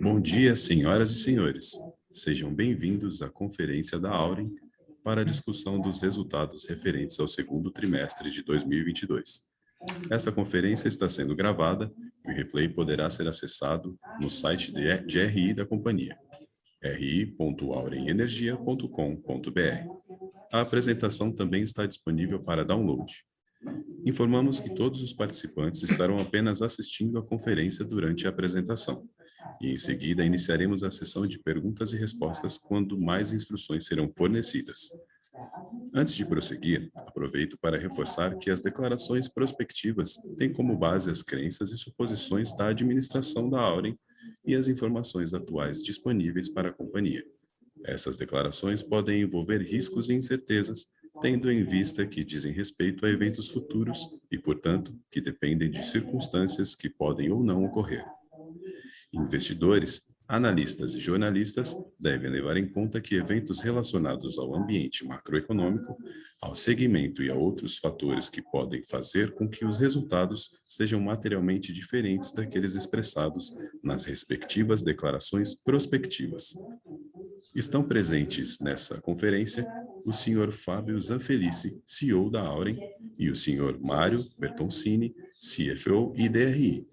Bom dia, senhoras e senhores. Sejam bem-vindos à conferência da Auren para a discussão dos resultados referentes ao segundo trimestre de 2022. Esta conferência está sendo gravada e o replay poderá ser acessado no site de RI da companhia, ri.aurenenergia.com.br. A apresentação também está disponível para download. Informamos que todos os participantes estarão apenas assistindo à conferência durante a apresentação, e em seguida iniciaremos a sessão de perguntas e respostas quando mais instruções serão fornecidas. Antes de prosseguir, aproveito para reforçar que as declarações prospectivas têm como base as crenças e suposições da administração da Auren e as informações atuais disponíveis para a companhia. Essas declarações podem envolver riscos e incertezas, tendo em vista que dizem respeito a eventos futuros e, portanto, que dependem de circunstâncias que podem ou não ocorrer. Investidores, analistas e jornalistas devem levar em conta que eventos relacionados ao ambiente macroeconômico, ao segmento e a outros fatores que podem fazer com que os resultados sejam materialmente diferentes daqueles expressados nas respectivas declarações prospectivas. Estão presentes nessa conferência o Sr. Fábio Zanfelice, CEO da Auren, e o Sr. Mário Bertoncini, CFO e DRI.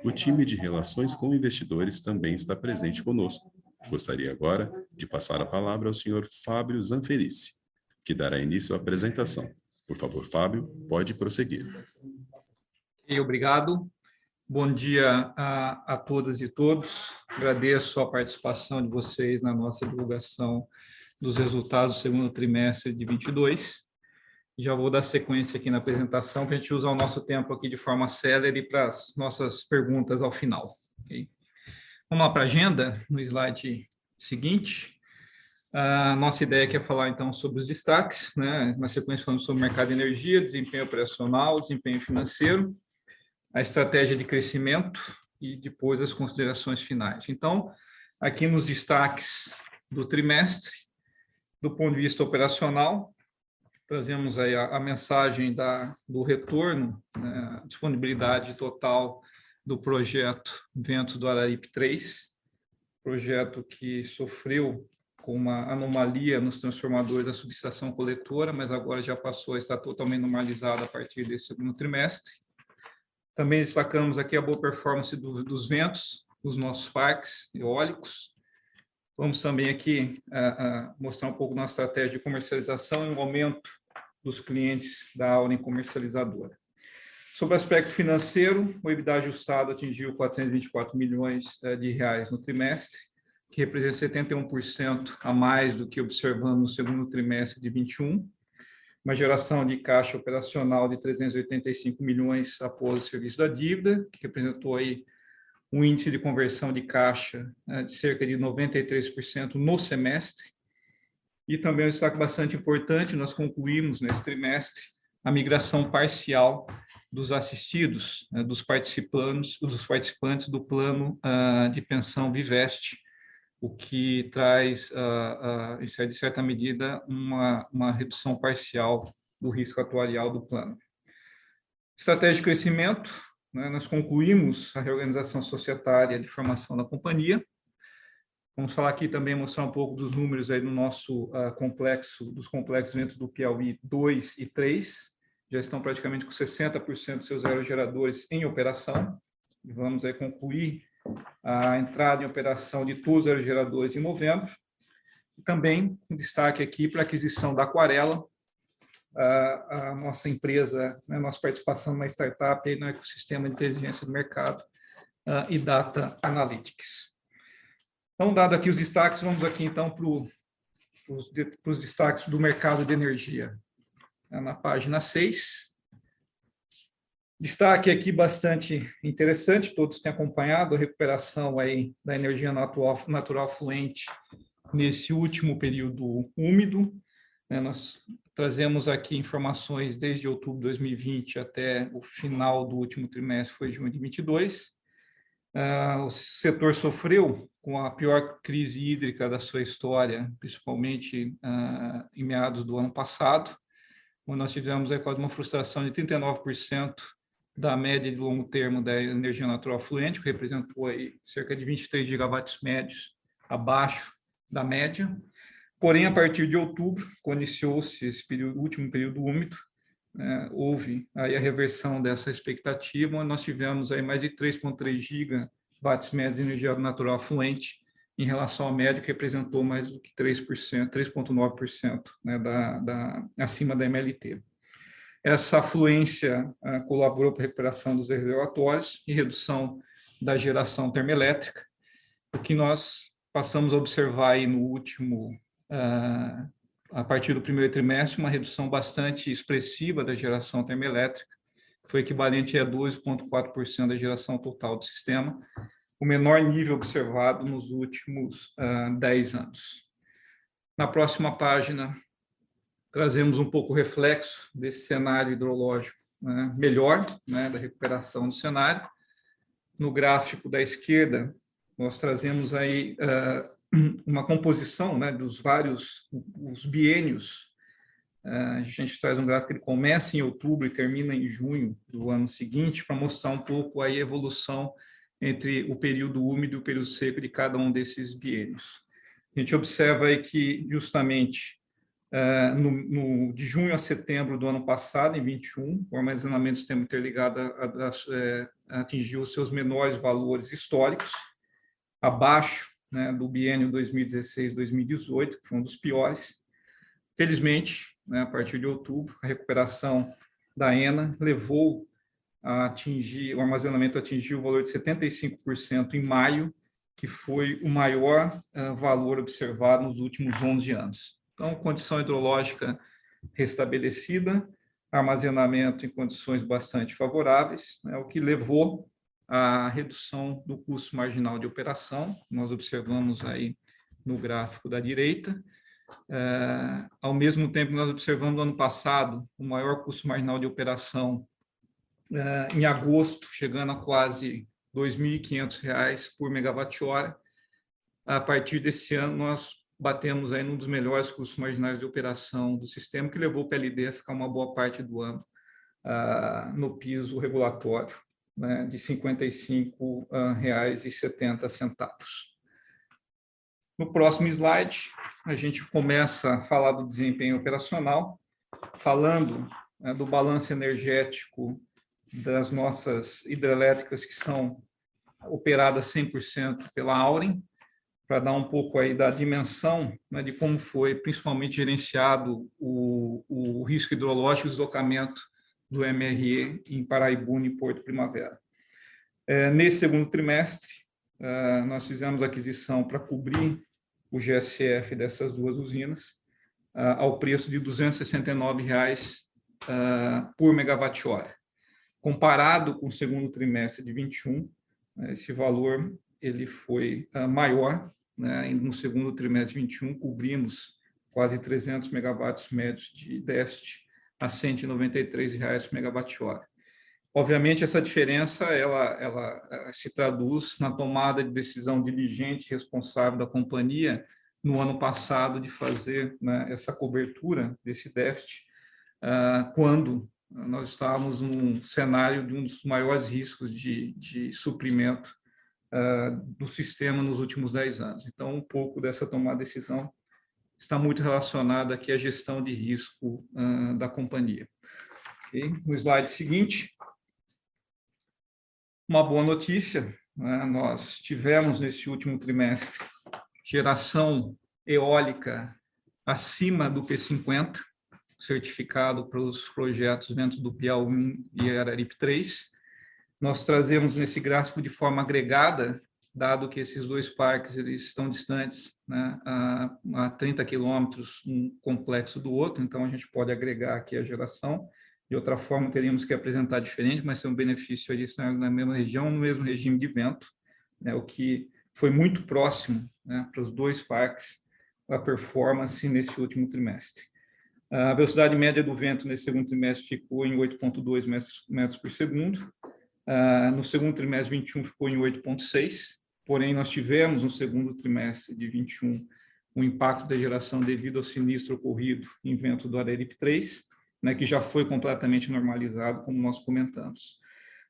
O time de relações com investidores também está presente conosco. Gostaria agora de passar a palavra ao Sr. Fábio Zanfelice, que dará início à apresentação. Por favor, Fábio, pode prosseguir. Obrigado. Bom dia a todas e todos. Agradeço a participação de vocês na nossa divulgação dos resultados do segundo trimestre de 22. Já vou dar sequência aqui na apresentação para a gente usar o nosso tempo aqui de forma célere para as nossas perguntas ao final. Okay? Vamos lá para a agenda, no slide seguinte. A nossa ideia aqui é falar, então, sobre os destaques, né? Na sequência, falamos sobre o mercado de energia, desempenho operacional, desempenho financeiro, a estratégia de crescimento e depois as considerações finais. Então, aqui nos destaques do trimestre, do ponto de vista operacional, trazemos aí a mensagem do retorno, né, disponibilidade total do projeto Ventos do Araripe 3, projeto que sofreu com uma anomalia nos transformadores da subestação coletora, mas agora já passou a estar totalmente normalizada a partir desse segundo trimestre. Também destacamos aqui a boa performance dos ventos, dos nossos parques eólicos. Vamos também aqui mostrar um pouco da nossa estratégia de comercialização e o aumento dos clientes da Auren comercializadora. Sobre o aspecto financeiro, o EBITDA ajustado atingiu 424 milhões de reais no trimestre, que representa 71% a mais do que observamos no segundo trimestre de 21, uma geração de caixa operacional de 385 milhões após o serviço da dívida, que representou aí um índice de conversão de caixa de cerca de 93% no semestre. E também um destaque bastante importante, nós concluímos nesse trimestre a migração parcial dos assistidos, dos participantes do plano de pensão Viveste, o que traz, de certa medida, uma redução parcial do risco atuarial do plano. Estratégia de crescimento, né, nós concluímos a reorganização societária de formação da companhia. Vamos falar aqui também, mostrar um pouco dos números aí no nosso dos complexos Ventos do Piauí 2 e 3. Já estão praticamente com 60% dos seus aerogeradores em operação. E vamos aí concluir a entrada em operação de todos os aerogeradores em novembro. E também um destaque aqui para a aquisição da Aquarela, a nossa empresa, né, nossa participação numa startup aí no ecossistema de inteligência do mercado e data analytics. Então, dado aqui os destaques, vamos aqui então para os destaques do mercado de energia. Na página 6. Destaque aqui bastante interessante, todos têm acompanhado a recuperação aí da energia natural fluente nesse último período úmido. Nós trazemos aqui informações desde outubro de 2020 até o final do último trimestre, foi junho de 2022. O setor sofreu com a pior crise hídrica da sua história, principalmente em meados do ano passado, onde nós tivemos aí quase uma frustração de 39% da média de longo termo da energia natural fluente, que representou aí cerca de 23 gigawatts médios abaixo da média. Porém, a partir de outubro, quando iniciou-se esse último período úmido, houve aí a reversão dessa expectativa, onde nós tivemos aí mais de 3,3 gigawatts médios de energia natural fluente em relação à média, que representou mais do que 3%, 3,9%, né, acima da MLT. Essa fluência colaborou para a recuperação dos reservatórios e redução da geração termoelétrica, o que nós passamos a observar aí no último, a partir do primeiro trimestre, uma redução bastante expressiva da geração termoelétrica, que foi equivalente a 12,4% da geração total do sistema, o menor nível observado nos últimos 10 anos. Na próxima página, trazemos um pouco o reflexo desse cenário hidrológico melhor, da recuperação do cenário. No gráfico da esquerda, nós trazemos aí uma composição dos vários os biênios. A gente traz um gráfico que começa em outubro e termina em junho do ano seguinte, para mostrar um pouco aí a evolução entre o período úmido e o período seco de cada um desses biênios. A gente observa aí que, justamente, de junho a setembro do ano passado, em 21, o armazenamento do sistema interligado atingiu os seus menores valores históricos, abaixo do biênio 2016-2018, que foi um dos piores. Felizmente, a partir de outubro, a recuperação da ENA levou a atingir, o armazenamento atingiu o valor de 75% em maio, que foi o maior valor observado nos últimos 11 anos. Então, condição hidrológica restabelecida, armazenamento em condições bastante favoráveis, o que levou à redução do custo marginal de operação. Nós observamos aí no gráfico da direita. Ao mesmo tempo, nós observamos no ano passado o maior custo marginal de operação em agosto, chegando a quase R$ 2.500 por megawatt-hora. A partir desse ano, nós batemos aí num dos melhores custos marginais de operação do sistema, que levou o PLD a ficar uma boa parte do ano no piso regulatório, de R$ 55,70. No próximo slide, a gente começa a falar do desempenho operacional, falando do balanço energético das nossas hidrelétricas que são operadas 100% pela Auren, para dar um pouco aí da dimensão de como foi principalmente gerenciado o risco hidrológico e o deslocamento do MRE em Paraibuna e Porto Primavera. Nesse segundo trimestre, nós fizemos a aquisição para cobrir o GSF dessas duas usinas ao preço de R$ 269,00 por megawatt-hora. Comparado com o segundo trimestre de 21, esse valor ele foi maior, no segundo trimestre de 21, cobrimos quase 300 megawatts médios de déficit a R$ 193,00 por megawatt-hora. Obviamente, essa diferença ela se traduz na tomada de decisão diligente e responsável da companhia no ano passado de fazer essa cobertura desse déficit, quando nós estávamos num cenário de um dos maiores riscos de suprimento do sistema nos últimos 10 anos. Então, um pouco dessa tomada de decisão está muito relacionada aqui à gestão de risco da companhia. Okay? No slide seguinte, uma boa notícia, nós tivemos nesse último trimestre geração eólica acima do P50, certificado para os projetos Ventos do Piauí e Araripe 3. Nós trazemos nesse gráfico de forma agregada, dado que esses dois parques eles estão distantes a 30 quilômetros um complexo do outro, então a gente pode agregar aqui a geração. De outra forma, teríamos que apresentar diferente, mas tem um benefício ali na mesma região, no mesmo regime de vento, o que foi muito próximo para os dois parques, a performance nesse último trimestre. A velocidade média do vento nesse segundo trimestre ficou em 8,2 metros por segundo. No segundo trimestre de 21 ficou em 8,6, porém nós tivemos no segundo trimestre de 21 um impacto da geração devido ao sinistro ocorrido em vento do Araripe 3, que já foi completamente normalizado, como nós comentamos.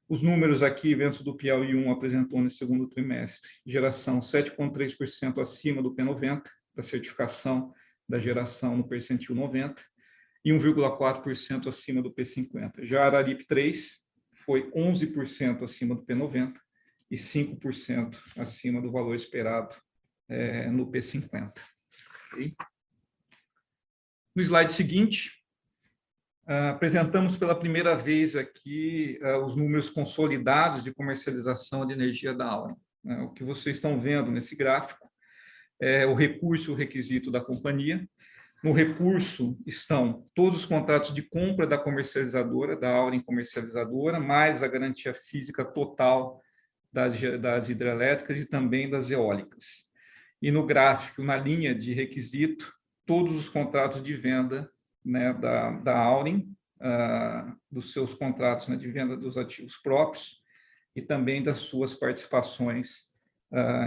Os números aqui, ventos do Piauí 1 apresentou no segundo trimestre, geração 7,3% acima do P90, da certificação da geração no percentil 90, e 1,4% acima do P50. Já a Araripe 3 foi 11% acima do P90 e 5% acima do valor esperado no P50. Okay? No slide seguinte, apresentamos pela primeira vez aqui os números consolidados de comercialização de energia da Auren. O que vocês estão vendo nesse gráfico é o recurso e o requisito da companhia. No recurso estão todos os contratos de compra da comercializadora, da Auren comercializadora, mais a garantia física total das hidrelétricas e também das eólicas. E no gráfico, na linha de requisito, todos os contratos de venda, né, da Auren, dos seus contratos, né, de venda dos ativos próprios e também das suas participações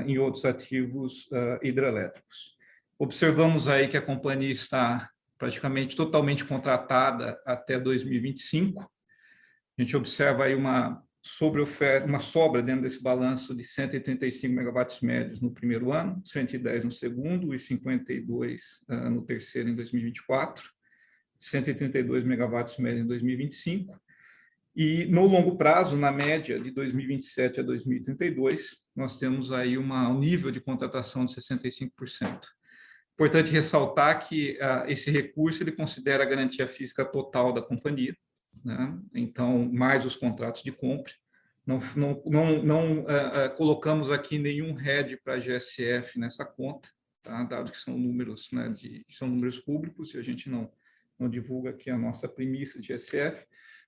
em outros ativos hidrelétricos. Observamos aí que a companhia está praticamente totalmente contratada até 2025. A gente observa aí uma sobra dentro desse balanço de 135 megawatts médios no primeiro ano, 110 no segundo e 52 no terceiro em 2024, 132 megawatts médios em 2025. E no longo prazo, na média de 2027 a 2032, nós temos aí um nível de contratação de 65%. Importante ressaltar que esse recurso ele considera a garantia física total da companhia, né? Então, mais os contratos de compra. Não colocamos aqui nenhum hedge para a GSF nessa conta, tá? Dado que são números, né, são números públicos e a gente não divulga aqui a nossa premissa de GSF.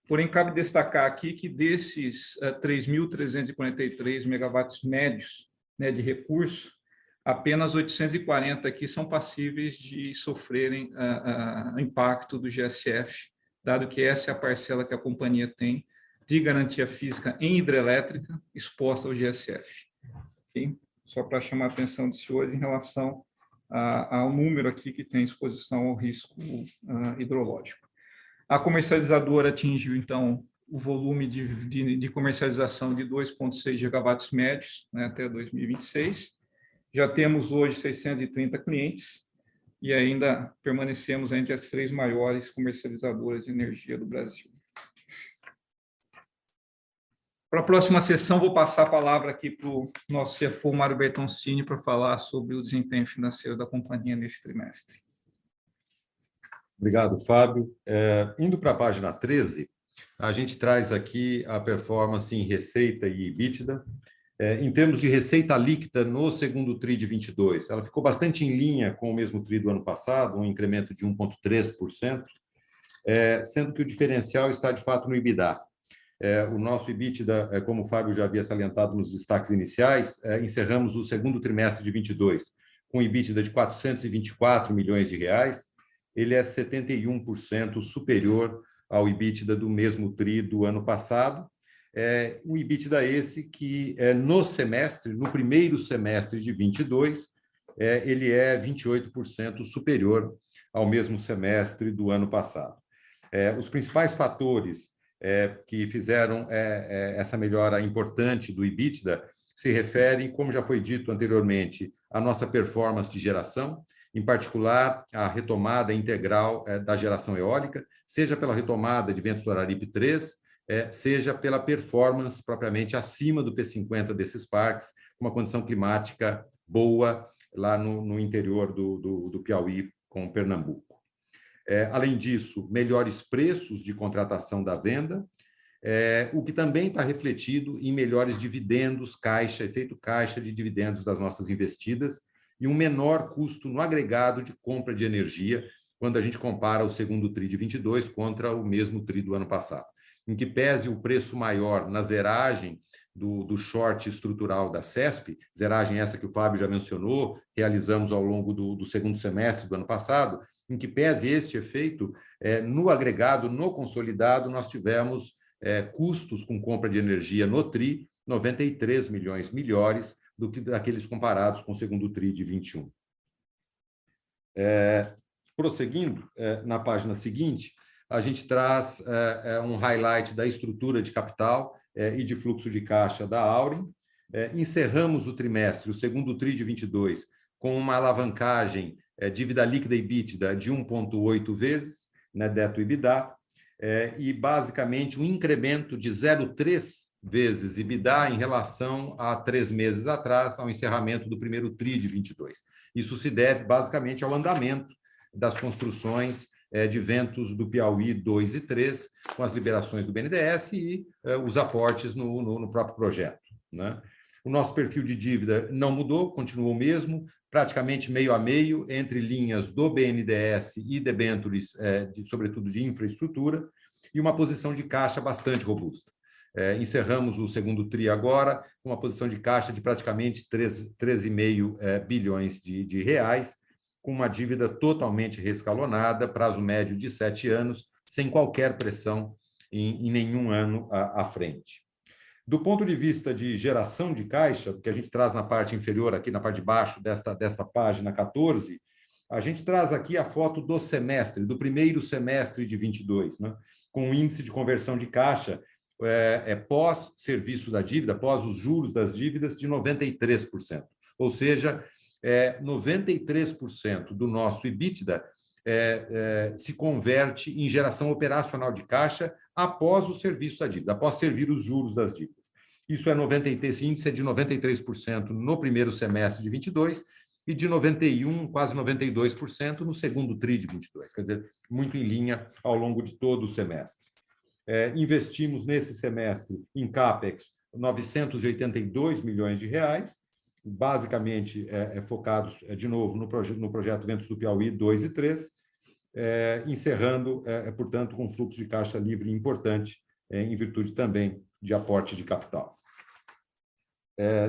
Porém, cabe destacar aqui que desses 3.343 megawatts médios, né, de recurso, apenas 840 aqui são passíveis de sofrerem impacto do GSF, dado que essa é a parcela que a companhia tem de garantia física em hidrelétrica exposta ao GSF. Okay? Só para chamar a atenção dos senhores em relação ao número aqui que tem exposição ao risco hidrológico. A comercializadora atingiu, então, o volume de comercialização de 2,6 gigawatts médios, né, até 2026. Já temos hoje 630 clientes e ainda permanecemos entre as 3 maiores comercializadoras de energia do Brasil. Para a próxima sessão, vou passar a palavra aqui para o nosso CFO, Mário Bertoncini, para falar sobre o desempenho financeiro da companhia nesse trimestre. Obrigado, Fábio. Indo para a página 13, a gente traz aqui a performance em receita e EBITDA. Em termos de receita líquida no segundo TRI de 22, ela ficou bastante em linha com o mesmo TRI do ano passado, um incremento de 1,3%, sendo que o diferencial está, de fato, no EBITDA. O nosso EBITDA, como o Fábio já havia salientado nos destaques iniciais, encerramos o segundo trimestre de 22 com EBITDA de R$ 424 milhões. Ele é 71% superior ao EBITDA do mesmo TRI do ano passado. O EBITDA esse que no primeiro semestre de 22, ele é 28% superior ao mesmo semestre do ano passado. Os principais fatores que fizeram essa melhora importante do EBITDA se referem, como já foi dito anteriormente, à nossa performance de geração, em particular a retomada integral da geração eólica, seja pela retomada de ventos do Araripe 3, seja pela performance propriamente acima do P50 desses parques, uma condição climática boa lá no interior do Piauí com Pernambuco. Além disso, melhores preços de contratação da venda, o que também está refletido em melhores dividendos, efeito caixa de dividendos das nossas investidas e um menor custo no agregado de compra de energia quando a gente compara o segundo TRI de 22 contra o mesmo TRI do ano passado. Em que pese o preço maior na zeragem do short estrutural da CESP, zeragem essa que o Fábio já mencionou, realizamos ao longo do segundo semestre do ano passado, em que pese este efeito, no agregado, no consolidado, nós tivemos custos com compra de energia no TRI 93 milhões melhores do que daqueles comparados com o segundo TRI de 21. Prosseguindo, na página seguinte, a gente traz um highlight da estrutura de capital e de fluxo de caixa da Auren. Encerramos o trimestre, o segundo TRI de 22, com uma alavancagem dívida líquida e EBITDA de 1,8 vezes, neto EBITDA, e basicamente um incremento de 0,3 vezes EBITDA em relação a 3 meses atrás, ao encerramento do primeiro TRI de 22. Isso se deve basicamente ao andamento das construções de Ventos do Piauí 2 e 3, com as liberações do BNDES e os aportes no próprio projeto, né? O nosso perfil de dívida não mudou, continuou o mesmo, praticamente meio a meio entre linhas do BNDES e debêntures, sobretudo de infraestrutura, e uma posição de caixa bastante robusta. Encerramos o segundo TRI agora com uma posição de caixa de praticamente 13,5 bilhões de reais, com uma dívida totalmente reescalonada, prazo médio de 7 anos, sem qualquer pressão em nenhum ano à frente. Do ponto de vista de geração de caixa, que a gente traz na parte inferior, aqui na parte de baixo desta página 14, a gente traz aqui a foto do semestre, do primeiro semestre de 22, né? Com um índice de conversão de caixa pós-serviço da dívida, pós os juros das dívidas, de 93%. Ou seja, 93% do nosso EBITDA se converte em geração operacional de caixa após o serviço da dívida, após servir os juros das dívidas. Esse índice é de 93% no primeiro semestre de 22 e de 91%, quase 92% no segundo TRI de 22, quer dizer, muito em linha ao longo de todo o semestre. Investimos nesse semestre em CAPEX 982 milhões de reais, basicamente focados, de novo, no projeto Ventos do Piauí 2 e 3, encerrando, portanto, com fluxo de caixa livre importante, em virtude também de aporte de capital.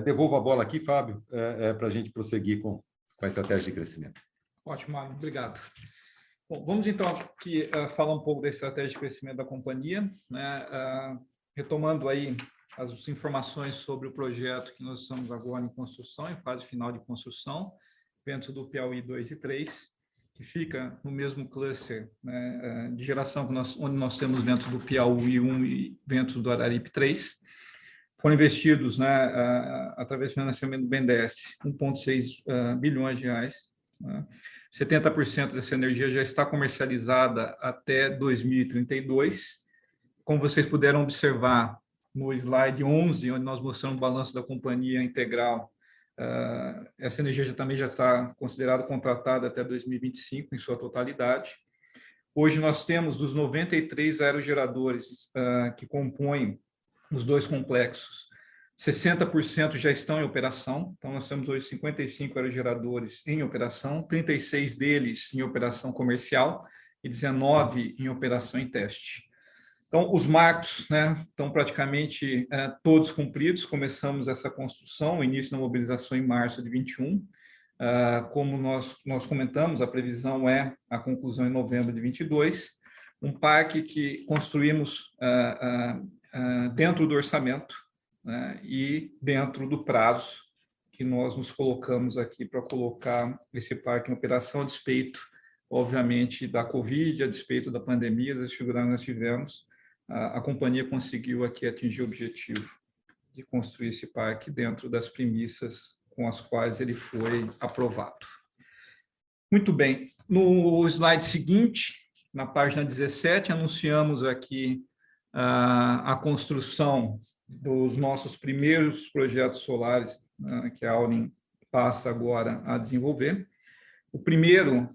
Devolvo a bola aqui, Fábio, para a gente prosseguir com a estratégia de crescimento. Ótimo, Marlon, obrigado. Bom, vamos então aqui falar um pouco da estratégia de crescimento da companhia, né? Retomando aí as informações sobre o projeto que nós estamos agora em construção, em fase final de construção, Ventos do Piauí 2 e 3, que fica no mesmo cluster, né, de geração onde nós temos Ventos do Piauí 1 e Ventos do Araripe 3. Foram investidos, né, através do financiamento do BNDES, 1,6 bilhões de reais. Né? 70% dessa energia já está comercializada até 2032. Como vocês puderam observar no slide 11, onde nós mostramos o balanço da companhia integral, essa energia também já está considerada contratada até 2025 em sua totalidade. Hoje nós temos dos 93 aerogeradores que compõem os dois complexos, 60% já estão em operação, então nós temos hoje 55 aerogeradores em operação, 36 deles em operação comercial e 19 em operação em teste. Então, os marcos, né, estão praticamente todos cumpridos. Começamos essa construção, o início da mobilização em março de 21. Como nós comentamos, a previsão é a conclusão em novembro de 22. Um parque que construímos dentro do orçamento, né, e dentro do prazo que nós nos colocamos aqui para colocar esse parque em operação, a despeito, obviamente, da Covid, a despeito da pandemia, das dificuldades que nós tivemos. A companhia conseguiu aqui atingir o objetivo de construir esse parque dentro das premissas com as quais ele foi aprovado. Muito bem. No slide seguinte, na página 17, anunciamos aqui a construção dos nossos primeiros projetos solares, que a Auren passa agora a desenvolver. O primeiro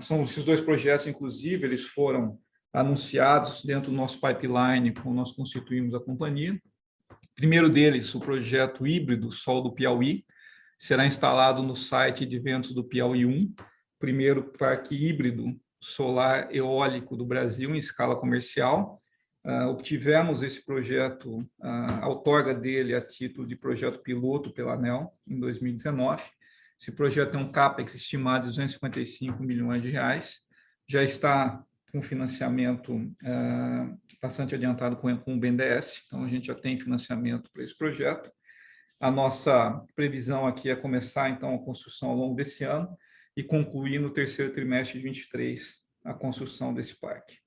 são esses dois projetos, inclusive, eles foram anunciados dentro do nosso pipeline, quando nós constituímos a companhia. O primeiro deles, o projeto híbrido Sol do Piauí, será instalado no site de Ventos do Piauí 1, primeiro parque híbrido solar eólico do Brasil em escala comercial. Obtivemos esse projeto, a outorga dele a título de projeto piloto pela ANEEL em 2019. Esse projeto tem um CAPEX estimado de 255 milhões de reais, já está com financiamento bastante adiantado com o BNDES, então a gente já tem financiamento para esse projeto. A nossa previsão aqui é começar, então, a construção ao longo desse ano e concluir no terceiro trimestre de 23 a construção desse parque.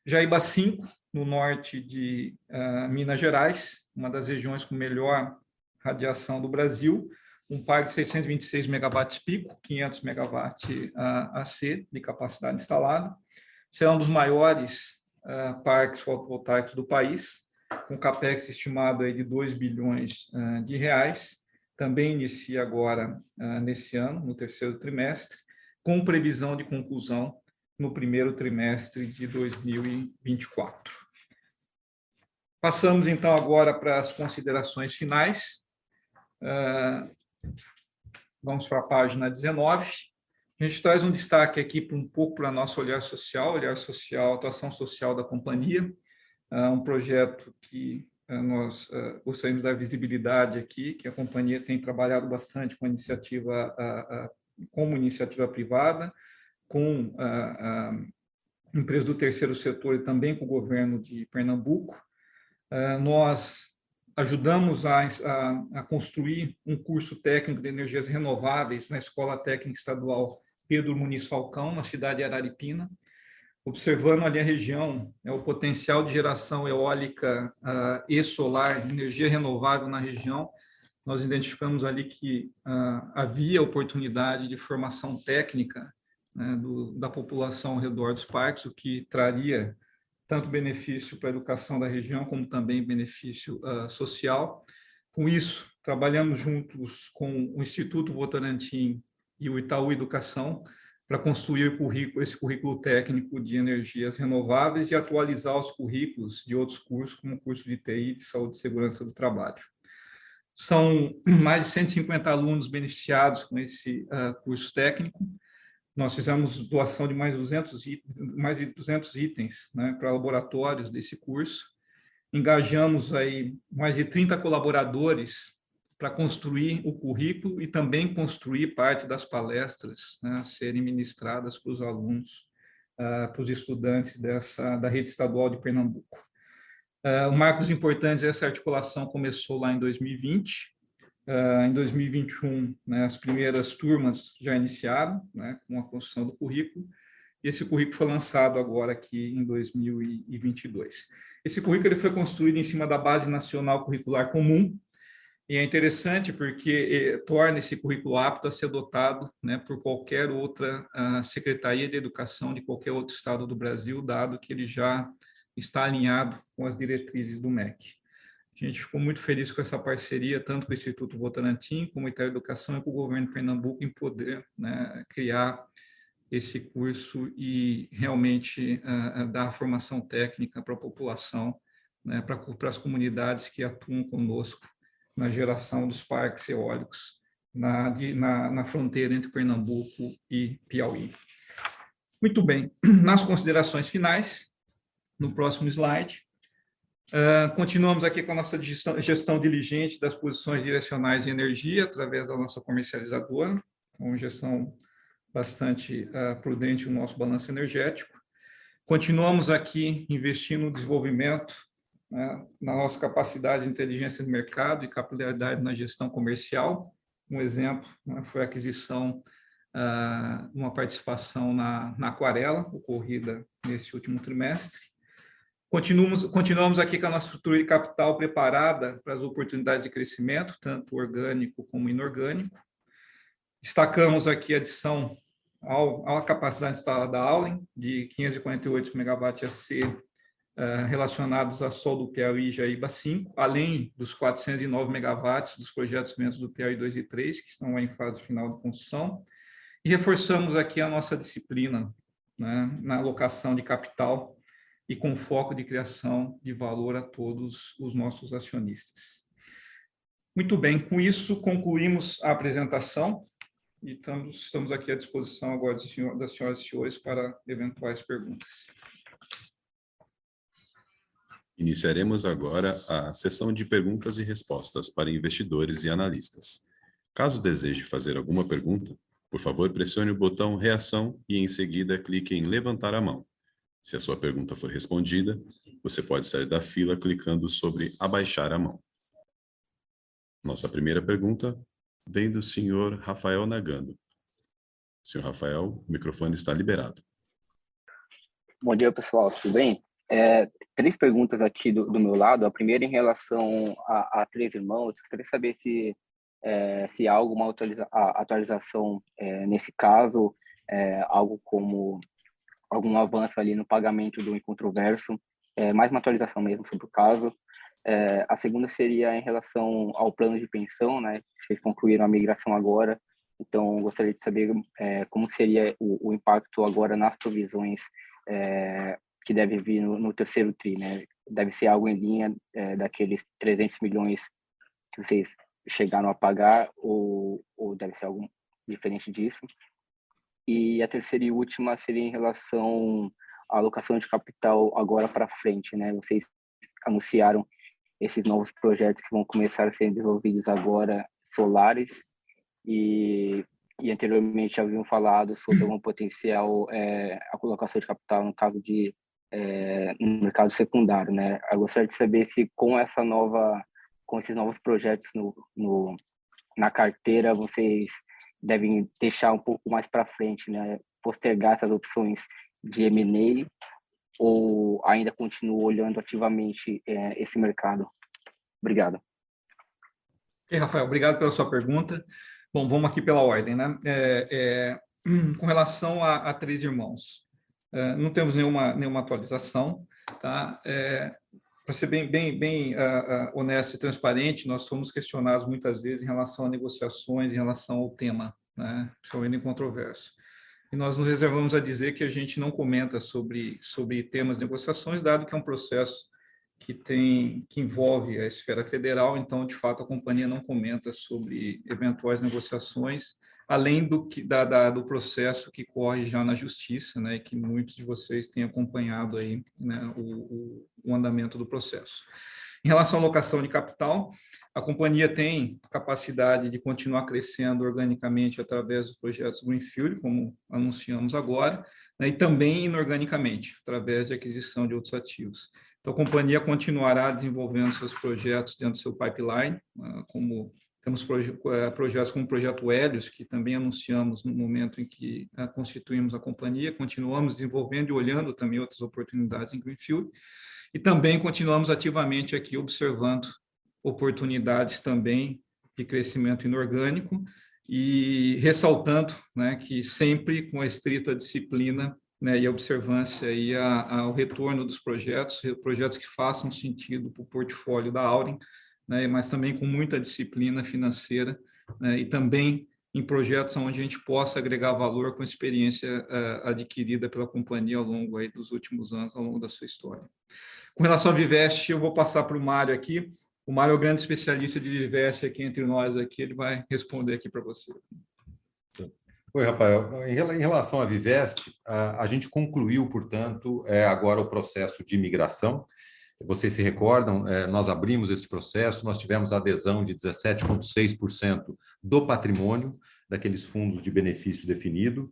Jaíba 5, no norte de Minas Gerais, uma das regiões com melhor radiação do Brasil, um parque de 626 megawatts pico, 500 megawatts AC de capacidade instalada. Será um dos maiores parques fotovoltaicos do país, com capex estimado aí de 2 bilhões de reais. Também inicia agora, nesse ano, no terceiro trimestre, com previsão de conclusão no primeiro trimestre de 2024. Passamos, então, agora para as considerações finais. Vamos para a página 19. A gente traz um destaque aqui um pouco para nosso olhar social, atuação social da companhia, um projeto que nós gostaríamos de dar visibilidade aqui, que a companhia tem trabalhado bastante com como iniciativa privada, com empresas do terceiro setor e também com o governo de Pernambuco. Nós ajudamos a construir um curso técnico de energias renováveis na Escola Técnica Estadual Pedro Muniz Falcão, na cidade de Araripina, observando ali a região, o potencial de geração eólica e solar, energia renovável na região. Nós identificamos ali que havia oportunidade de formação técnica, né, da população ao redor dos parques, o que traria tanto benefício para a educação da região, como também benefício social. Com isso, trabalhamos juntos com o Instituto Votorantim e o Itaú Educação para construir esse currículo técnico de energias renováveis e atualizar os currículos de outros cursos, como o curso de TI, de Saúde e Segurança do Trabalho. São mais de 150 alunos beneficiados com esse curso técnico. Nós fizemos doação de mais de 200 itens, né, para laboratórios desse curso. Engajamos aí mais de 30 colaboradores para construir o currículo e também construir parte das palestras, né, a serem ministradas para os alunos, para os estudantes da rede estadual de Pernambuco. Marcos importantes, essa articulação começou lá em 2020. Em 2021, né, as primeiras turmas já iniciaram, né, com a construção do currículo, e esse currículo foi lançado agora aqui em 2022. Esse currículo ele foi construído em cima da Base Nacional Curricular Comum, e é interessante porque torna esse currículo apto a ser adotado, né, por qualquer outra secretaria de educação de qualquer outro estado do Brasil, dado que ele já está alinhado com as diretrizes do MEC. A gente ficou muito feliz com essa parceria, tanto com o Instituto Votorantim, como o Itaú Educação e com o governo de Pernambuco, em poder, né, criar esse curso e realmente dar a formação técnica para a população, né, para as comunidades que atuam conosco na geração dos parques eólicos na fronteira entre Pernambuco e Piauí. Muito bem, nas considerações finais, no próximo slide, continuamos aqui com a nossa gestão diligente das posições direcionais em energia, através da nossa comercializadora, com gestão bastante prudente no nosso balanço energético. Continuamos aqui investindo no desenvolvimento, né, na nossa capacidade de inteligência de mercado e capilaridade na gestão comercial. Um exemplo, né, foi a aquisição de uma participação na Aquarela, ocorrida nesse último trimestre. Continuamos aqui com a nossa estrutura de capital preparada para as oportunidades de crescimento, tanto orgânico como inorgânico. Destacamos aqui a adição à capacidade instalada da Aulen, de 548 MWAC relacionados a Sol do Piauí e Jaíba 5, além dos 409 megawatts dos projetos ventos do Piauí 2 e 3, que estão em fase final de construção. E reforçamos aqui a nossa disciplina, né, na alocação de capital e com foco de criação de valor a todos os nossos acionistas. Muito bem, com isso concluímos a apresentação e estamos aqui à disposição agora das senhoras e senhores para eventuais perguntas. Iniciaremos agora a sessão de perguntas e respostas para investidores e analistas. Caso deseje fazer alguma pergunta, por favor, pressione o botão reação e em seguida clique em levantar a mão. Se a sua pergunta for respondida, você pode sair da fila clicando sobre abaixar a mão. Nossa primeira pergunta vem do senhor Rafael Nagano. Senhor Rafael, o microfone está liberado. Bom dia, pessoal. Tudo bem? Três perguntas aqui do meu lado. A primeira em relação a três irmãos. Eu queria saber se há alguma atualização nesse caso, algo como algum avanço ali no pagamento do incontroverso, mais uma atualização mesmo sobre o caso. A segunda seria em relação ao plano de pensão, né? Vocês concluíram a migração agora, então gostaria de saber como seria o impacto agora nas provisões que deve vir no terceiro TRI, né? Deve ser algo em linha daqueles 300 milhões que vocês chegaram a pagar, ou deve ser algo diferente disso? E a terceira e última seria em relação à alocação de capital agora para frente, né? Vocês anunciaram esses novos projetos que vão começar a ser desenvolvidos agora, solares, e anteriormente haviam falado sobre um potencial a colocação de capital no caso no mercado secundário, né? Eu gostaria de saber se com esses novos projetos na carteira, vocês devem deixar um pouco mais para frente, né? Postergar essas opções de M&A, ou ainda continuam olhando ativamente esse mercado? Obrigado. Ok, Rafael, obrigado pela sua pergunta. Bom, vamos aqui pela ordem, né? Com relação a três irmãos, não temos nenhuma atualização, tá? Para ser bem honesto e transparente, nós somos questionados muitas vezes em relação a negociações, em relação ao tema, né? Principalmente em controverso. E nós nos reservamos a dizer que a gente não comenta sobre temas de negociações, dado que é um processo que envolve a esfera federal, então, de fato, a companhia não comenta sobre eventuais negociações, além do processo que corre já na justiça, né, e que muitos de vocês têm acompanhado aí, né, o andamento do processo. Em relação à alocação de capital, a companhia tem capacidade de continuar crescendo organicamente através dos projetos Greenfield, como anunciamos agora, né, e também inorganicamente, através de aquisição de outros ativos. Então, a companhia continuará desenvolvendo seus projetos dentro do seu pipeline, como temos projetos como o Projeto Hélios, que também anunciamos no momento em que constituímos a companhia, continuamos desenvolvendo e olhando também outras oportunidades em Greenfield, e também continuamos ativamente aqui observando oportunidades também de crescimento inorgânico, e ressaltando, né, que sempre com a estrita disciplina, né, e a observância aí ao retorno dos projetos que façam sentido para o portfólio da Auren, né, mas também com muita disciplina financeira, né, e também em projetos onde a gente possa agregar valor com a experiência adquirida pela companhia ao longo aí dos últimos anos, ao longo da sua história. Com relação a Vivest, eu vou passar para o Mário aqui. O Mário é o grande especialista de Vivest aqui entre nós aqui, ele vai responder aqui para você. Oi, Rafael. Em relação à Vivest, a gente concluiu, portanto, agora o processo de migração. Vocês se recordam, nós abrimos esse processo, nós tivemos a adesão de 17,6% do patrimônio daqueles fundos de benefício definido,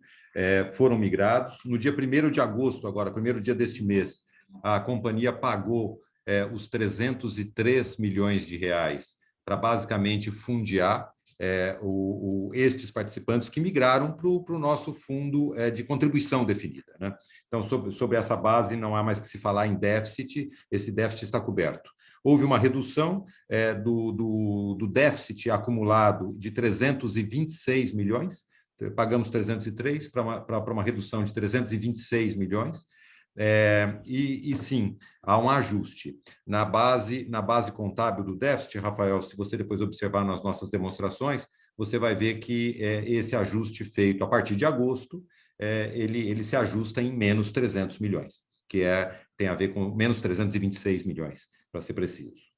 foram migrados. No dia 1º de agosto, agora, primeiro dia deste mês, a companhia pagou os 303 milhões de reais para basicamente fundear estes participantes que migraram para o nosso fundo de contribuição definida, né? Então, sobre essa base, não há mais que se falar em déficit, esse déficit está coberto. Houve uma redução do déficit acumulado de 326 milhões, pagamos 303 para uma redução de 326 milhões, e sim, há um ajuste. Na base contábil do déficit, Rafael, se você depois observar nas nossas demonstrações, você vai ver que esse ajuste feito a partir de agosto, ele se ajusta em menos 300 milhões, que tem a ver com menos 326 milhões, para ser preciso.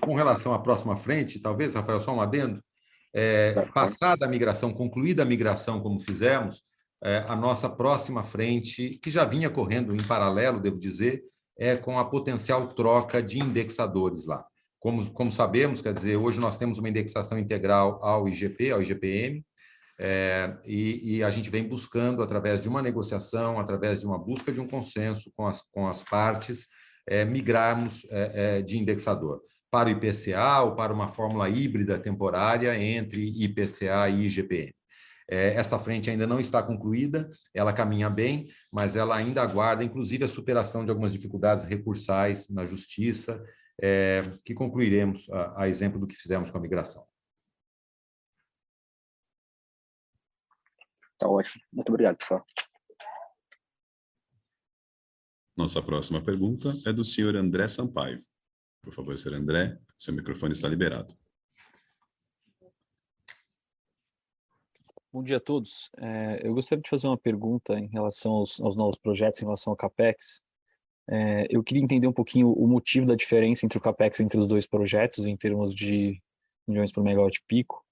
Com relação à próxima frente, talvez, Rafael, só um adendo, passada a migração, concluída a migração como fizemos, a nossa próxima frente, que já vinha correndo em paralelo, devo dizer, com a potencial troca de indexadores lá. Como sabemos, quer dizer, hoje nós temos uma indexação integral ao IGP, ao IGPM, e a gente vem buscando, através de uma negociação, através de uma busca de um consenso com as partes, migrarmos de indexador para o IPCA ou para uma fórmula híbrida temporária entre IPCA e IGPM. Essa frente ainda não está concluída, ela caminha bem, mas ela ainda aguarda, inclusive, a superação de algumas dificuldades recursais na justiça, que concluiremos a exemplo do que fizemos com a migração. Tá ótimo. Muito obrigado, pessoal. Nossa próxima pergunta é do senhor André Sampaio. Por favor, senhor André, seu microfone está liberado. Bom dia a todos. Eu gostaria de fazer uma pergunta em relação aos novos projetos, em relação ao CAPEX. Eu queria entender um pouquinho o motivo da diferença entre o CAPEX entre os dois projetos, em termos de milhões por megawatt pico,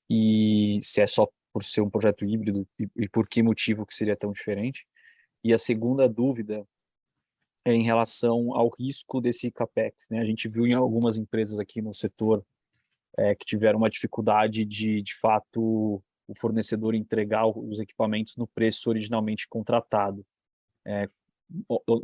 e se é só por ser um projeto híbrido, e por que motivo que seria tão diferente. E a segunda dúvida é em relação ao risco desse CAPEX, né? A gente viu em algumas empresas aqui no setor que tiveram uma dificuldade de fato, o fornecedor entregar os equipamentos no preço originalmente contratado.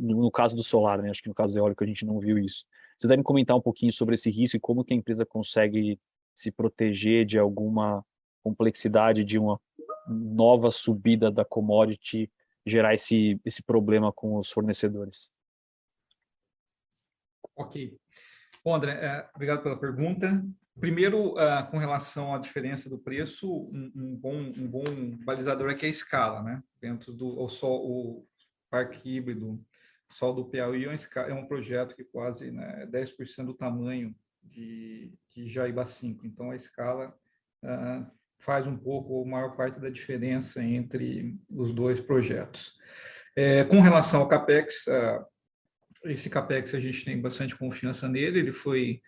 No caso do solar, né? Acho que no caso do eólico a gente não viu isso. Você deve comentar um pouquinho sobre esse risco e como que a empresa consegue se proteger de alguma complexidade, de uma nova subida da commodity, gerar esse problema com os fornecedores. Ok. Bom, André, obrigado pela pergunta. Primeiro, com relação à diferença do preço, um bom balizador é que é a escala, né? Dentro do o parque híbrido Sol do Piauí é um projeto que quase, né, 10% do tamanho de Jaíba 5. Então, a escala faz um pouco, a maior parte da diferença entre os dois projetos. Com relação ao CAPEX, esse CAPEX a gente tem bastante confiança nele, ele foi,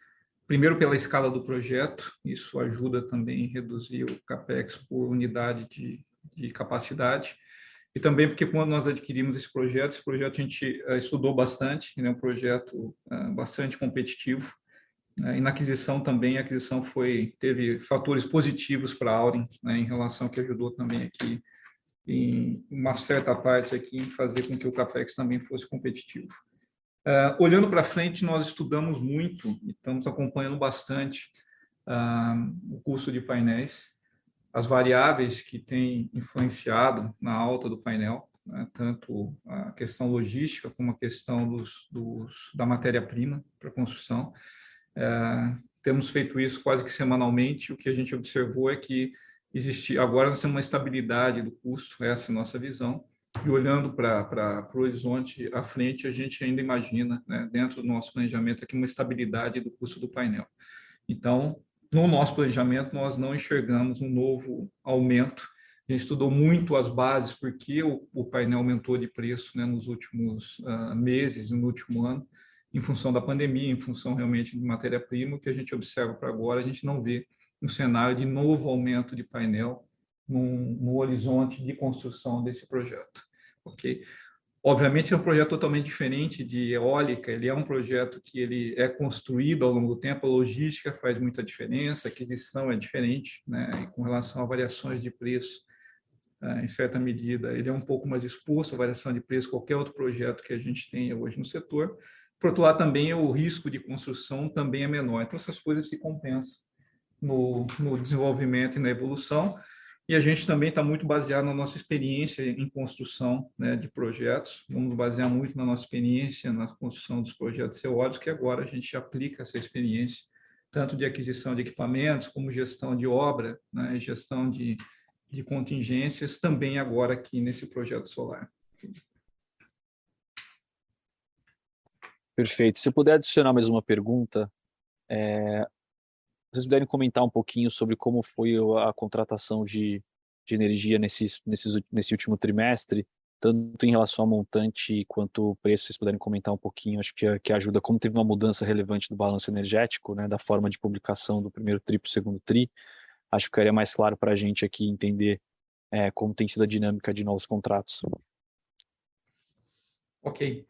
primeiro, pela escala do projeto, isso ajuda também a reduzir o CAPEX por unidade de capacidade, e também porque quando nós adquirimos esse projeto a gente estudou bastante, ele é um projeto bastante competitivo, e na aquisição também, a aquisição teve fatores positivos para a Auren, né, em relação que ajudou também aqui, em uma certa parte aqui, em fazer com que o CAPEX também fosse competitivo. Olhando para frente, nós estudamos muito e estamos acompanhando bastante o custo de painéis, as variáveis que têm influenciado na alta do painel, né, tanto a questão logística como a questão da matéria-prima para construção. Temos feito isso quase que semanalmente. O que a gente observou é que agora nós temos uma estabilidade do custo, essa é a nossa visão. E olhando para o horizonte à frente, a gente ainda imagina, né, dentro do nosso planejamento, aqui uma estabilidade do custo do painel. Então, no nosso planejamento, nós não enxergamos um novo aumento. A gente estudou muito as bases, porque o painel aumentou de preço, né, nos últimos meses, no último ano, em função da pandemia, em função realmente de matéria-prima. O que a gente observa para agora, a gente não vê um cenário de novo aumento de painel no horizonte de construção desse projeto. Okay? Obviamente, é um projeto totalmente diferente de eólica, ele é um projeto que ele é construído ao longo do tempo, a logística faz muita diferença, a aquisição é diferente, né? E com relação a variações de preço, em certa medida, ele é um pouco mais exposto à variação de preço, qualquer outro projeto que a gente tenha hoje no setor. Por outro lado, também o risco de construção também é menor, então essas coisas se compensam no desenvolvimento e na evolução. E a gente também está muito baseado na nossa experiência em construção, né, de projetos. Vamos basear muito na nossa experiência na construção dos projetos eólicos, que agora a gente aplica essa experiência, tanto de aquisição de equipamentos, como gestão de obra, né, gestão de contingências, também agora aqui nesse projeto solar. Perfeito. Se eu puder adicionar mais uma pergunta, vocês puderem comentar um pouquinho sobre como foi a contratação de energia nesse último trimestre, tanto em relação ao montante quanto o preço, vocês puderem comentar um pouquinho, acho que ajuda, como teve uma mudança relevante do balanço energético, né, da forma de publicação do primeiro TRI para o segundo TRI, acho que ficaria mais claro para a gente aqui entender como tem sido a dinâmica de novos contratos. Ok.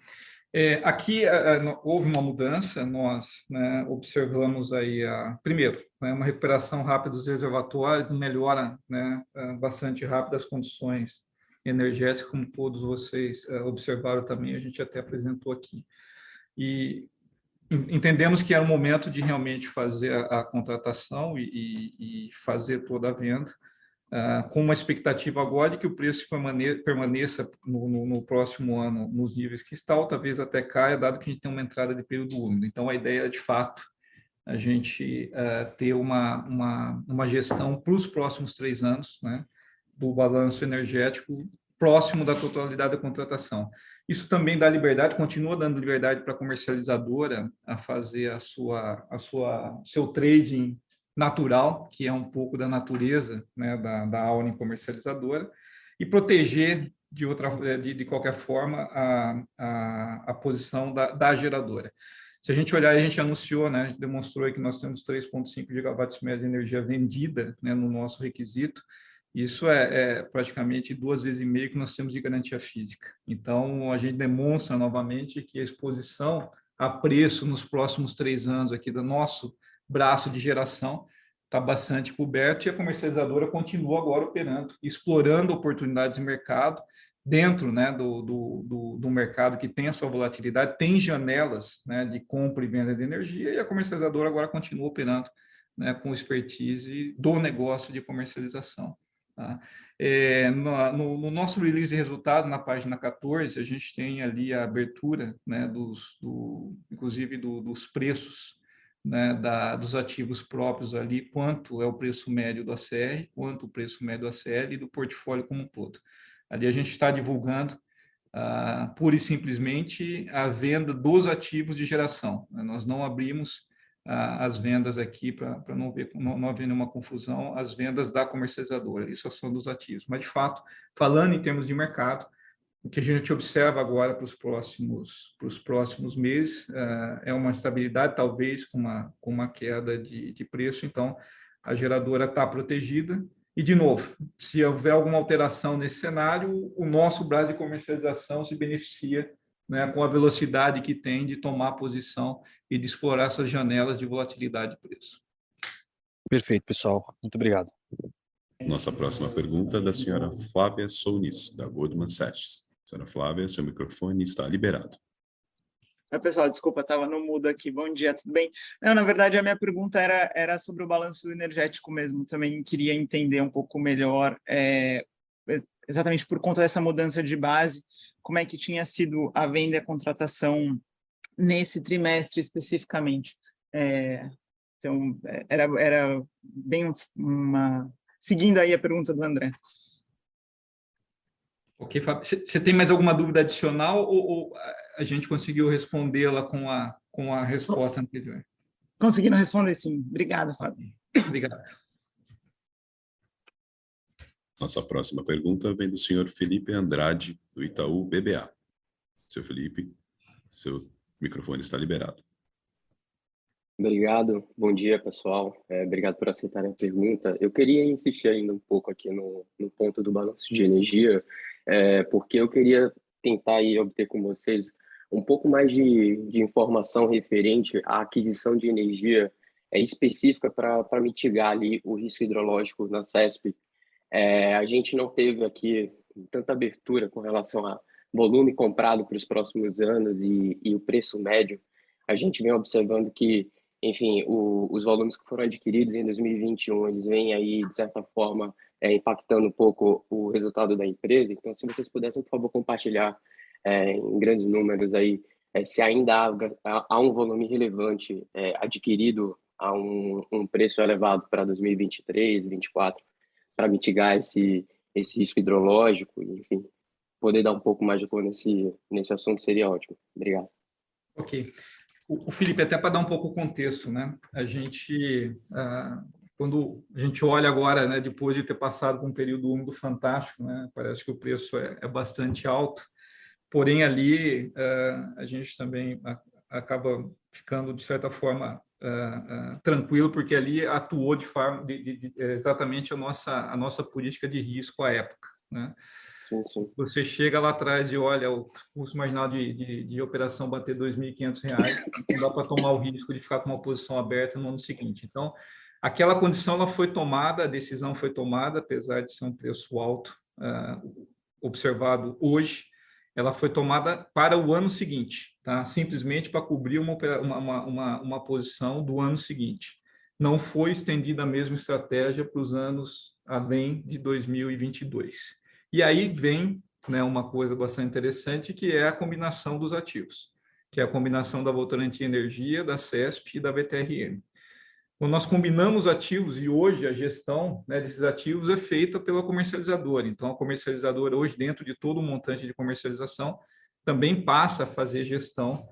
Aqui houve uma mudança, nós, né, observamos aí, primeiro, né, uma recuperação rápida dos reservatórios, melhora, né, bastante rápida as condições energéticas, como todos vocês observaram também, a gente até apresentou aqui. E entendemos que era o momento de realmente fazer a contratação e fazer toda a venda. com uma expectativa agora de que o preço permaneça no próximo ano nos níveis que está, ou talvez até caia, dado que a gente tem uma entrada de período úmido. Então, a ideia é, de fato, a gente ter uma gestão para os próximos 3 anos, né, do balanço energético próximo da totalidade da contratação. Isso também dá liberdade, continua dando liberdade para a comercializadora a fazer seu trading natural, que é um pouco da natureza, né, da Auren comercializadora, e proteger de qualquer forma a posição da geradora. Se a gente olhar, a gente anunciou, né, a gente demonstrou que nós temos 3,5 gigawatts-média de energia vendida, né, no nosso requisito. Isso é praticamente 2,5 vezes que nós temos de garantia física. Então, a gente demonstra novamente que a exposição a preço nos próximos 3 anos aqui do nosso braço de geração está bastante coberto e a comercializadora continua agora operando, explorando oportunidades de mercado dentro, né, do mercado que tem a sua volatilidade, tem janelas, né, de compra e venda de energia, e a comercializadora agora continua operando, né, com expertise do negócio de comercialização. Tá? No nosso release de resultado, na página 14, a gente tem ali a abertura, né, inclusive dos preços, né, dos ativos próprios ali, quanto é o preço médio do ACR, quanto o preço médio do ACL e do portfólio como um todo. Ali a gente está divulgando pura e simplesmente a venda dos ativos de geração. Nós não abrimos as vendas aqui para não haver nenhuma confusão, as vendas da comercializadora, isso são dos ativos. Mas, de fato, falando em termos de mercado, o que a gente observa agora para os próximos meses é uma estabilidade, talvez com uma queda de preço. Então, a geradora está protegida. E, de novo, se houver alguma alteração nesse cenário, o nosso braço de comercialização se beneficia, né, com a velocidade que tem de tomar posição e de explorar essas janelas de volatilidade de preço. Perfeito, pessoal. Muito obrigado. Nossa próxima pergunta é da senhora Flávia Sounis, da Goldman Sachs. Senhora Flávia, seu microfone está liberado. Oi, pessoal, desculpa, estava no mudo aqui. Bom dia, tudo bem? Não, na verdade, a minha pergunta era sobre o balanço energético mesmo. Também queria entender um pouco melhor, exatamente por conta dessa mudança de base, como é que tinha sido a venda e a contratação nesse trimestre especificamente. Então, era bem seguindo aí a pergunta do André. Ok, Fábio. Você tem mais alguma dúvida adicional ou a gente conseguiu respondê-la com a resposta anterior? Conseguiram responder, sim. Obrigado, Fábio. Obrigado. Nossa próxima pergunta vem do senhor Felipe Andrade, do Itaú BBA. Seu Felipe, seu microfone está liberado. Obrigado, bom dia, pessoal. Obrigado por aceitarem a pergunta. Eu queria insistir ainda um pouco aqui no ponto do balanço de energia, porque eu queria tentar aí obter com vocês um pouco mais de informação referente à aquisição de energia específica para mitigar ali o risco hidrológico na CESP. A gente não teve aqui tanta abertura com relação a volume comprado para os próximos anos e o preço médio. A gente vem observando que, enfim, os volumes que foram adquiridos em 2021, eles vêm aí, de certa forma, impactando um pouco o resultado da empresa. Então, se vocês pudessem, por favor, compartilhar em grandes números aí, se ainda há um volume relevante adquirido a um preço elevado para 2023, 2024, para mitigar esse risco hidrológico, enfim, poder dar um pouco mais de cor nesse assunto seria ótimo. Obrigado. Ok. O Felipe, até para dar um pouco o contexto, né? A gente, quando a gente olha agora, né, depois de ter passado por um período úmido fantástico, né, parece que o preço é bastante alto, porém ali a gente também acaba ficando, de certa forma, tranquilo, porque ali atuou de forma exatamente a nossa política de risco à época, né? Sim, sim. Você chega lá atrás e olha o custo marginal de operação bater R$ 2.500, não dá para tomar o risco de ficar com uma posição aberta no ano seguinte. Então, aquela condição ela foi tomada, a decisão foi tomada, apesar de ser um preço alto observado hoje, ela foi tomada para o ano seguinte, tá? Simplesmente para cobrir uma posição do ano seguinte. não foi estendida a mesma estratégia para os anos além de 2022. E aí vem, né, uma coisa bastante interessante, que é a combinação dos ativos, que é a combinação da Votorantim Energia, da CESP e da VTRM. Quando nós combinamos ativos, e hoje a gestão, né, desses ativos é feita pela comercializadora. Então, a comercializadora, hoje, dentro de todo o montante de comercialização, também passa a fazer gestão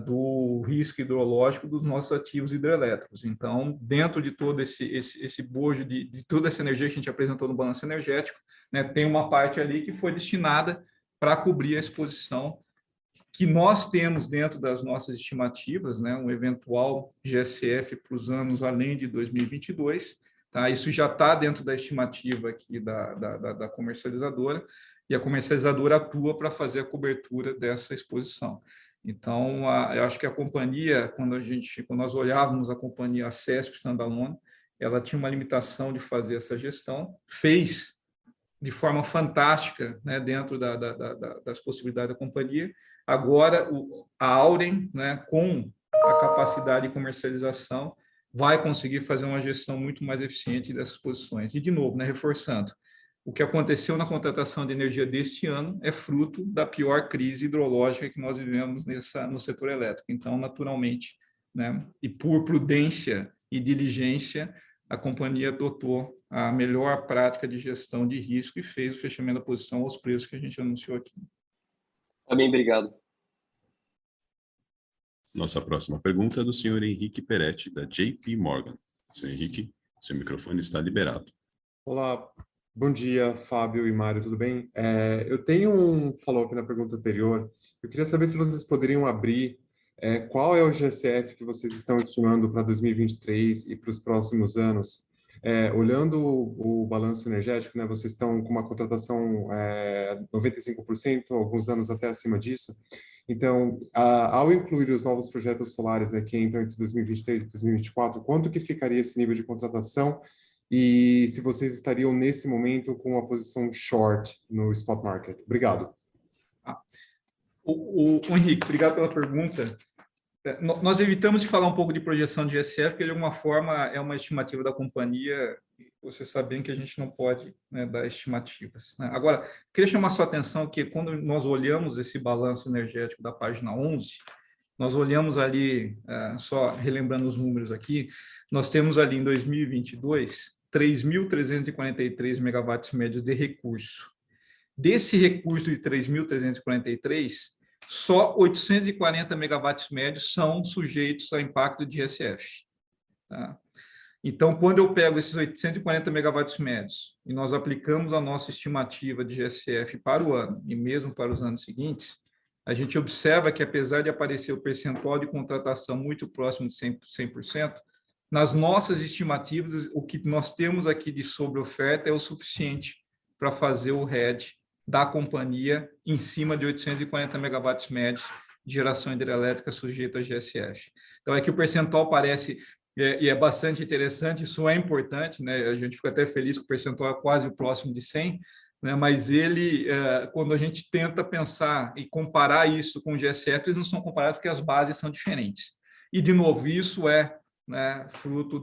do risco hidrológico dos nossos ativos hidrelétricos. Então, dentro de todo esse bojo de toda essa energia que a gente apresentou no balanço energético, né, tem uma parte ali que foi destinada para cobrir a exposição que nós temos dentro das nossas estimativas, né, um eventual GSF para os anos além de 2022, tá? Isso já está dentro da estimativa aqui da comercializadora, e a comercializadora atua para fazer a cobertura dessa exposição. Então, eu acho que a companhia, quando nós olhávamos a companhia, a CESP Standalone, ela tinha uma limitação de fazer essa gestão, fez de forma fantástica, né, dentro das possibilidades da companhia. Agora, a Auren, né, com a capacidade de comercialização, vai conseguir fazer uma gestão muito mais eficiente dessas posições. E, de novo, né, reforçando, o que aconteceu na contratação de energia deste ano é fruto da pior crise hidrológica que nós vivemos no setor elétrico. Então, naturalmente, né, e por prudência e diligência, a companhia adotou a melhor prática de gestão de risco e fez o fechamento da posição aos preços que a gente anunciou aqui. Tá bem, obrigado. Nossa próxima pergunta é do senhor Henrique Peretti, da JP Morgan. Senhor Henrique, seu microfone está liberado. Olá, bom dia, Fábio e Mário, tudo bem? Eu tenho um follow-up na pergunta anterior. Eu queria saber se vocês poderiam abrir qual é o GSF que vocês estão estimando para 2023 e para os próximos anos. Olhando o balanço energético, né, vocês estão com uma contratação 95%, alguns anos até acima disso. Então, ao incluir os novos projetos solares, né, que entram entre 2023 e 2024, quanto que ficaria esse nível de contratação? E se vocês estariam, nesse momento, com uma posição short no spot market? Obrigado. Henrique, obrigado pela pergunta. Nós evitamos de falar um pouco de projeção de GSF, porque, de alguma forma, é uma estimativa da companhia, vocês sabem que a gente não pode, né, dar estimativas, né? Agora, queria chamar a sua atenção que, quando nós olhamos esse balanço energético da página 11, nós olhamos ali, só relembrando os números aqui, nós temos ali em 2022, 3.343 megawatts médios de recurso. Desse recurso de 3.343, só 840 megawatts médios são sujeitos a impacto de GSF. Tá? Então, quando eu pego esses 840 megawatts médios e nós aplicamos a nossa estimativa de GSF para o ano e mesmo para os anos seguintes, a gente observa que, apesar de aparecer o percentual de contratação muito próximo de 100%, nas nossas estimativas, o que nós temos aqui de sobre-oferta é o suficiente para fazer o hedge da companhia em cima de 840 megawatts médios de geração hidrelétrica sujeita a GSF. Então, é que o percentual parece, e é bastante interessante, isso é importante, né? A gente fica até feliz que o percentual é quase próximo de 100, né? Mas ele, quando a gente tenta pensar e comparar isso com o GSF, eles não são comparados porque as bases são diferentes. E, de novo, isso é, né, fruto,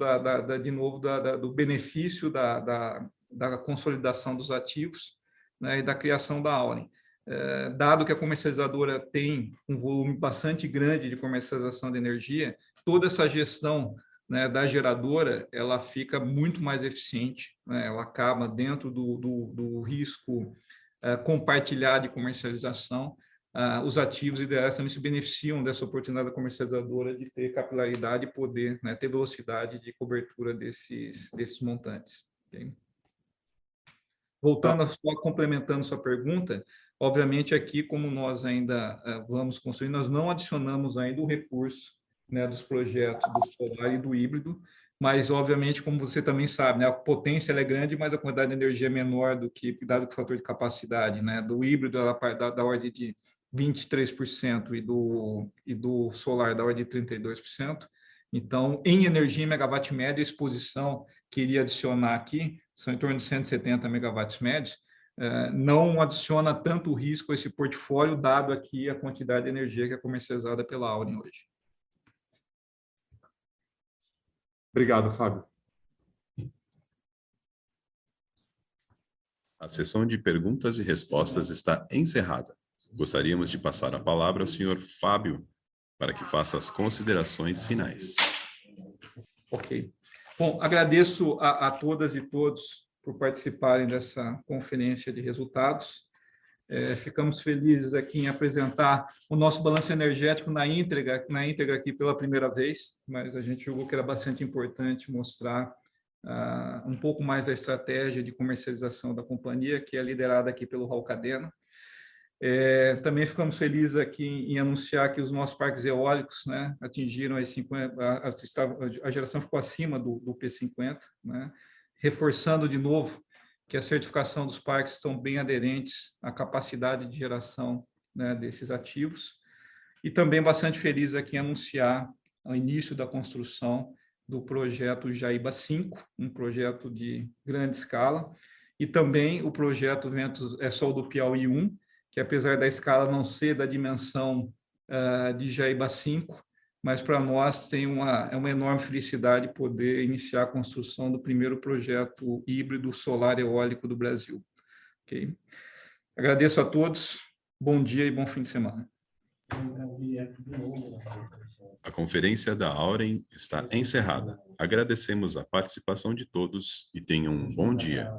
de novo, do benefício da consolidação dos ativos, né, e da criação da Auren. Dado que a comercializadora tem um volume bastante grande de comercialização de energia, toda essa gestão, né, da geradora, ela fica muito mais eficiente, né, ela acaba dentro do risco compartilhado de comercialização. Os ativos ideais também se beneficiam dessa oportunidade da comercializadora de ter capilaridade e poder, né, ter velocidade de cobertura desses montantes. Okay? Voltando, só complementando sua pergunta, obviamente aqui, como nós ainda vamos construir, nós não adicionamos ainda o recurso, né, dos projetos do solar e do híbrido, mas, obviamente, como você também sabe, né, a potência ela é grande, mas a quantidade de energia é menor do que, dado que o fator de capacidade, né, do híbrido ela da ordem de 23% e do solar da ordem de 32%. Então, em energia em megawatt médio, a exposição que iria adicionar aqui são em torno de 170 megawatts médios, não adiciona tanto risco a esse portfólio, dado aqui a quantidade de energia que é comercializada pela Auren hoje. Obrigado, Fábio. A sessão de perguntas e respostas está encerrada. Gostaríamos de passar a palavra ao senhor Fábio para que faça as considerações finais. Ok. Bom, agradeço a todas e todos por participarem dessa conferência de resultados. Ficamos felizes aqui em apresentar o nosso balanço energético na íntegra aqui pela primeira vez, mas a gente julgou que era bastante importante mostrar um pouco mais da estratégia de comercialização da companhia, que é liderada aqui pelo Raul Cadena. Também ficamos felizes aqui em anunciar que os nossos parques eólicos, né, atingiram as 50, a geração ficou acima do P50, né, reforçando de novo que a certificação dos parques estão bem aderentes à capacidade de geração, né, desses ativos. E também bastante feliz aqui em anunciar o início da construção do projeto Jaíba 5, um projeto de grande escala, e também o projeto Ventos Sol do Piauí 1, que apesar da escala não ser da dimensão de Jaíba 5, mas para nós é uma enorme felicidade poder iniciar a construção do primeiro projeto híbrido solar eólico do Brasil. Okay? Agradeço a todos, bom dia e bom fim de semana. A conferência da Auren está encerrada. Agradecemos a participação de todos e tenham um bom dia.